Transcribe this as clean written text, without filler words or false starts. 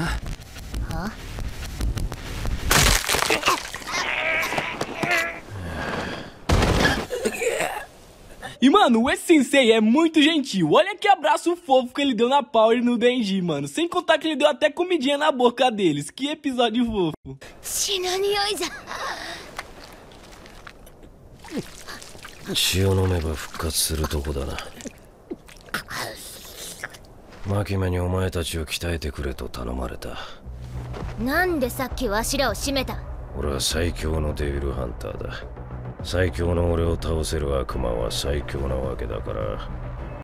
は？E, mano, esse sensei é muito gentil. Olha que abraço fofo que ele deu na Power e no Denji, mano. Sem contar que ele deu até comidinha na boca deles. Que episódio fofo. 血の匂いじゃ。血を飲めば復活するとこだな。牧目にお前たちを鍛えてくれと頼まれた。なんでさっきわしらを締めた？俺は最強のデビルハンターだ。最強の俺を倒せる悪魔は最強なわけだから、